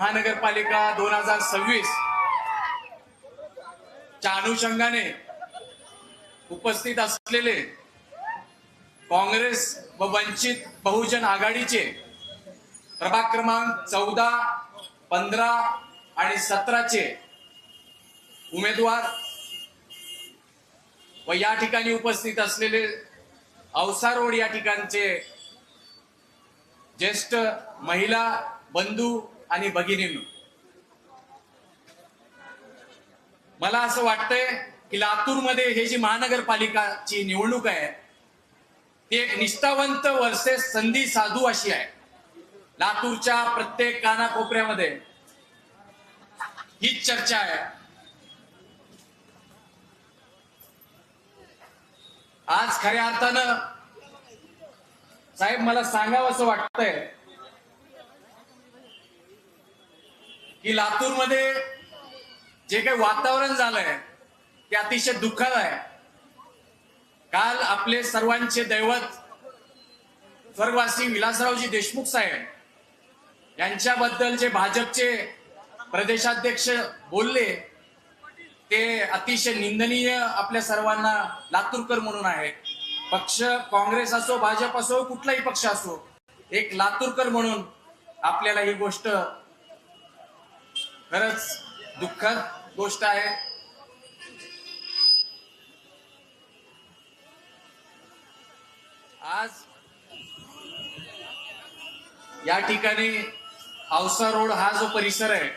महानगरपालिका 2026 च्या अनुषंगाने उपस्थित असलेले काँग्रेस व वंचित बहुजन आघाडीचे प्रभाग क्रमांक 14, 15 आणि 17 चे उमेदवार व या ठिकाणी उपस्थित असलेले औसा रोड या ठिकाणचे ज्येष्ठ महिला बंधू आणि भगिनींनो, मला असं वाटतंय की लातूरमध्ये हे जी महानगरपालिकाची निवडणूक आहे ती एक निष्ठावंत वर्सेस संधी साधू अशी आहे. लातूरच्या प्रत्येक कानाकोपऱ्यामध्ये हीच चर्चा आहे. आज खऱ्या अर्थानं साहेब मला सांगावं असं वाटतंय की लातूरमध्ये जे काही वातावरण झालंय ते अतिशय दुःखद आहे. काल आपले सर्वांचे दैवत स्वर्गवासी विलासरावजी देशमुख साहेब यांच्याबद्दल जे भाजपचे प्रदेशाध्यक्ष बोलले ते अतिशय निंदनीय आपल्या सर्वांना लातूरकर म्हणून आहे. पक्ष काँग्रेस असो, भाजप असो, कुठलाही पक्ष असो, एक लातूरकर म्हणून आपल्याला ही गोष्ट खरंच दुःखद गोष्ट आहे. आज या ठिकाणी औसा रोड हा जो परिसर आहे,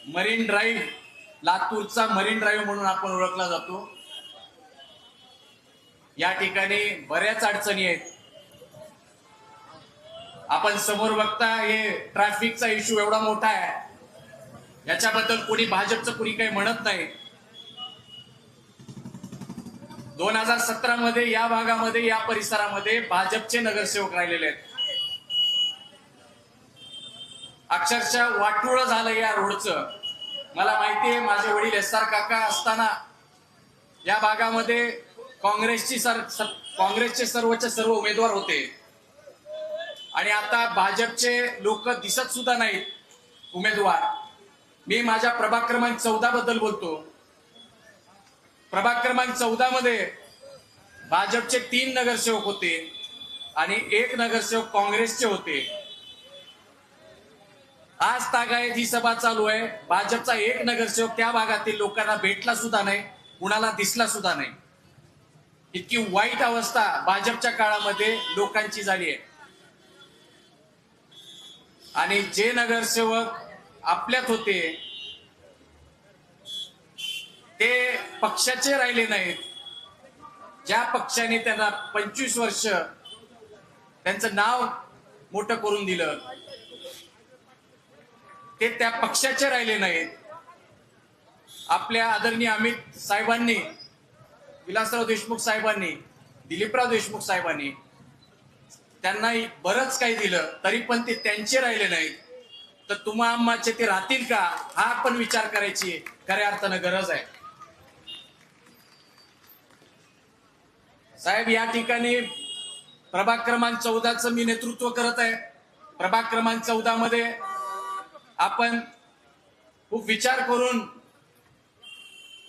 मरीन ड्राईव्ह, लातूरचा मरीन ड्राईव्ह म्हणून आपण ओळखला जातो. या ठिकाणी बऱ्याच अडचणी आहेत. आपण समोर बघता हे ट्रॅफिकचा इश्यू एवढा मोठा आहे, याच्याबद्दल कोणी भाजपचं कोणी काही म्हणत नाही. 2017 मध्ये या भागामध्ये, या परिसरामध्ये भाजपचे नगरसेवक राहिलेले आहेत. अक्षरशः वाटोळं झालं या रोडचं. मला माहिती आहे, माझे वडील एस.आर. काका असताना या भागामध्ये काँग्रेसचे सर्वच्या सर्व उमेदवार होते आणि आता भाजपचे लोक दिसत सुद्धा नाहीत उमेदवार. मी माझ्या प्रभाग क्रमांक 14 बद्दल बोलतो. प्रभाग क्रमांक 14 मध्ये भाजपचे 3 नगरसेवक होते आणि 1 नगरसेवक काँग्रेसचे होते. आज तागायत ही सभा चालू आहे. भाजपचा 1 नगरसेवक त्या भागातील लोकांना भेटला सुद्धा नाही, कुणाला दिसला सुद्धा नाही. इतकी वाईट अवस्था भाजपच्या काळामध्ये लोकांची झाली आहे. आणि जे नगरसेवक आपल्यात होते ते पक्षाचे राहिले नाहीत. ज्या पक्षाने त्यांना 25 वर्ष त्यांचं नाव मोठं करून दिलं ते त्या पक्षाचे राहिले नाहीत. आपल्या आदरणीय अमित साहेबांनी, विलासराव देशमुख साहेबांनी, दिलीपराव देशमुख साहेबांनी त्यांना बरंच काही दिलं, तरी पण ते त्यांचे राहिले नाहीत. तर तुम्हा आम्हाचे ते राहतील का, हा पण विचार करायची खऱ्या अर्थानं गरज आहे. साहेब, या ठिकाणी प्रभाग क्रमांक 14चं मी नेतृत्व करत आहे. प्रभाग क्रमांक 14 मध्ये आपण खूप विचार करून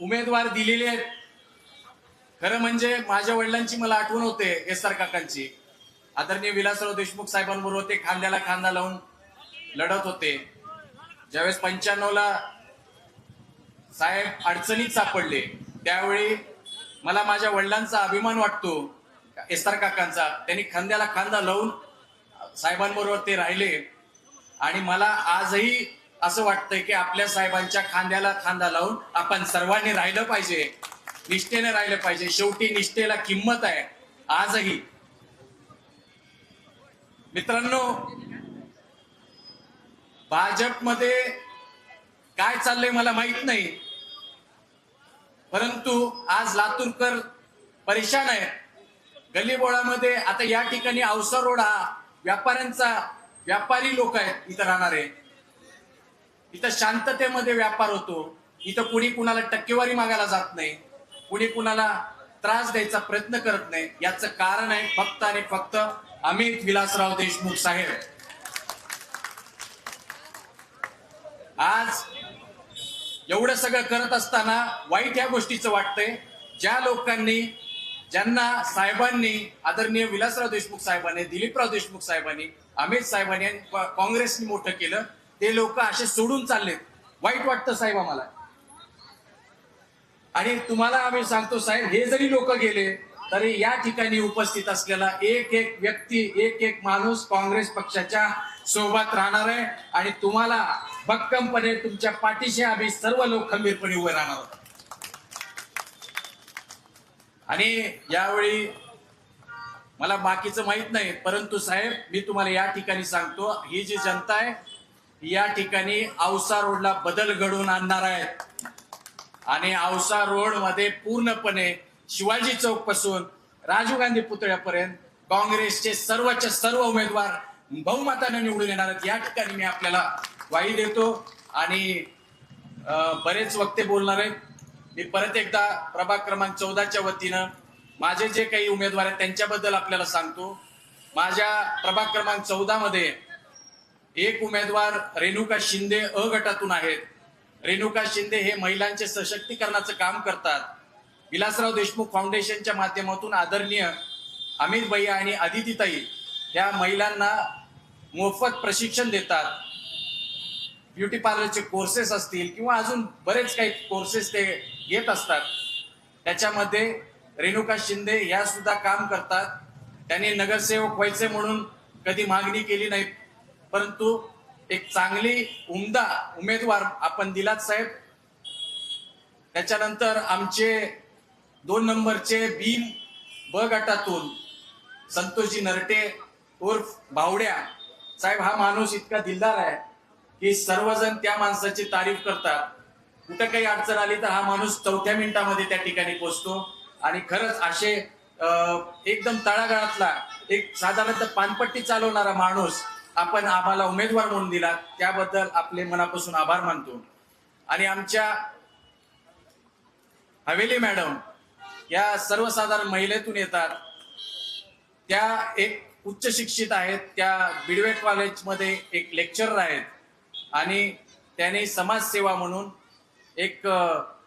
उमेदवार दिलेले आहेत. खरं म्हणजे माझ्या वडिलांची मला आठवण होते, एस.आर. काकांची. आदरणीय विलासराव देशमुख साहेबांबरोबर ते खांद्याला खांदा लावून लढत होते. ज्यावेळेस 95ला साहेब अडचणीत सापडले त्यावेळी मला माझ्या वडिलांचा अभिमान वाटतो, एस.आर. काकांचा. त्यांनी खांद्याला खांदा लावून साहेबांबरोबर ते राहिले. आणि मला आजही असं वाटतंय की आपल्या साहेबांच्या खांद्याला खांदा लावून आपण सर्वांनी राहिलं पाहिजे, निष्ठेने राहिलं पाहिजे. शेवटी निष्ठेला किंमत आहे आजही. मित्रांनो, भाजपमध्ये काय चाललंय मला माहित नाही, परंतु आज लातूरकर परेशान आहे. गल्लीबोळामध्ये आता या ठिकाणी औसा रोड हा व्यापारी लोक आहेत इथं राहणारे. इथं शांततेमध्ये व्यापार होतो. इथं कुणी कुणाला टक्केवारी मागायला जात नाही, कुणी कुणाला त्रास द्यायचा प्रयत्न करत नाही. याचं कारण आहे फक्त आणि फक्त अमित विलासराव देशमुख साहेब. आज एवढं सगळं करत असताना वाईट या गोष्टीचं वाटतंय, ज्या लोकांनी, ज्यांना साहेबांनी, आदरणीय विलासराव देशमुख साहेबांनी, दिलीपराव देशमुख साहेबांनी, अमित साहेबांनी आणि काँग्रेसनी मोठं केलं, ते लोक असे सोडून चाललेत. वाईट वाटतं साहेब आम्हाला. आणि तुम्हाला आम्ही सांगतो साहेब, हे जरी लोक गेले तरी या ठिकाणी उपस्थित असलेला एक एक व्यक्ती, एक एक माणूस काँग्रेस पक्षाच्या सोबत राहणार आहे आणि तुम्हाला भक्कमपणे तुमच्या पाठीशी आम्ही सर्व लोक खंबीरपणे उभे राहणार आहोत. आणि यावेळी मला बाकीचं माहित नाही, परंतु साहेब मी तुम्हाला या ठिकाणी सांगतो, ही जी जनता आहे या ठिकाणी औसा रोडला बदल घडवून आणणार आहे. आणि औसा रोड मध्ये पूर्णपणे शिवाजी चौक पासून राजीव गांधी पुतळ्यापर्यंत काँग्रेसचे सर्वच्या सर्व उमेदवार बहुमताने निवडून येणार आहेत. या ठिकाणी मी आपल्याला ग्वाही देतो. आणि बरेच वक्ते बोलणार आहेत. मी परत एकदा प्रभाग क्रमांक 14च्या वतीनं माझे जे काही उमेदवार आहेत त्यांच्याबद्दल आपल्याला सांगतो. माझ्या प्रभाग क्रमांक 14 मध्ये एक उमेदवार रेणुका शिंदे अ गटातून आहेत. रेणुका शिंदे हे महिलांचे सशक्तीकरणाचं काम करतात. विलासराव देशमुख फाउंडेशनच्या माध्यमातून आदरणीय अमित भैया आणि अदितीताई या महिलांना मोफत प्रशिक्षण देतात. ब्युटी पार्लरचे कोर्सेस असतील किंवा अजून बरेच काही कोर्सेस ते घेत असतात. त्याच्यामध्ये रेणुका शिंदे या सुद्धा काम करतात. त्यांनी नगरसेवक व्हायचे म्हणून कधी मागणी केली नाही, परंतु एक चांगली उमदा उमेदवार आपण दिलात साहेब. त्याच्यानंतर आमचे 2 नंबरचे भीम ब गटातून संतोषजी नरटे उर्फ भावड्या साहेब, हा माणूस इतका दिलदार आहे की सर्वजण त्या माणसाची तारीफ करतात. कुठं काही अडचण आली तर हा माणूस 4थ्या मिनिटामध्ये त्या ठिकाणी पोहोचतो. आणि खरंच असे एकदम तळागाळातला एक साधारणतः पानपट्टी चालवणारा माणूस आपण आम्हाला उमेदवार म्हणून दिला, त्याबद्दल आपले मनापासून आभार मानतो. आणि आमच्या हवेली मॅडम या सर्वसाधारण महिलेतून येतात. त्या एक उच्च शिक्षित आहेत. त्या बिडवे कॉलेजमध्ये एक लेक्चरर आहेत आणि त्यांनी समाजसेवा म्हणून एक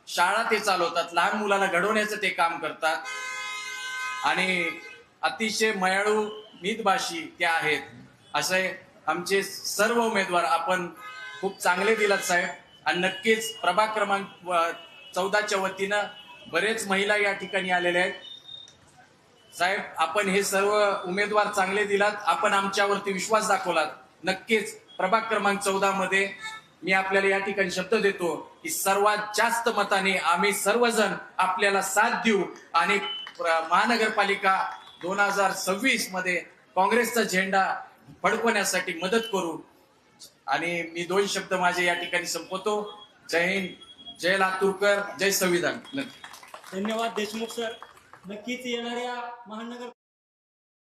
शाळा ते चालवतात. लहान मुलांना घडवण्याचं ते काम करतात आणि अतिशय मयाळू मितभाषी त्या आहेत. असे आमचे सर्व उमेदवार आपण खूप चांगले दिलात साहेब. आणि नक्कीच प्रभाग क्रमांक 14च्या वतीनं बरेच महिला या ठिकाणी आलेल्या आहेत साहेब. आपण हे सर्व उमेदवार चांगले दिलात, आपण आमच्यावरती विश्वास दाखवलात. नक्कीच प्रभाग क्रमांक 14 मध्ये मी आपल्याला या ठिकाणी शब्द देतो की सर्वात जास्त मताने आम्ही सर्वजण आपल्याला साथ देऊ आणि महानगरपालिका 2026 मध्ये काँग्रेसचा झेंडा फडकवण्यासाठी मदत करू. आणि मी 2 शब्द माझे या ठिकाणी संपवतो. जय हिंद, जय लातूरकर, जय संविधान. धन्यवाद देशमुख सर. नक्कीच येणाऱ्या महानगर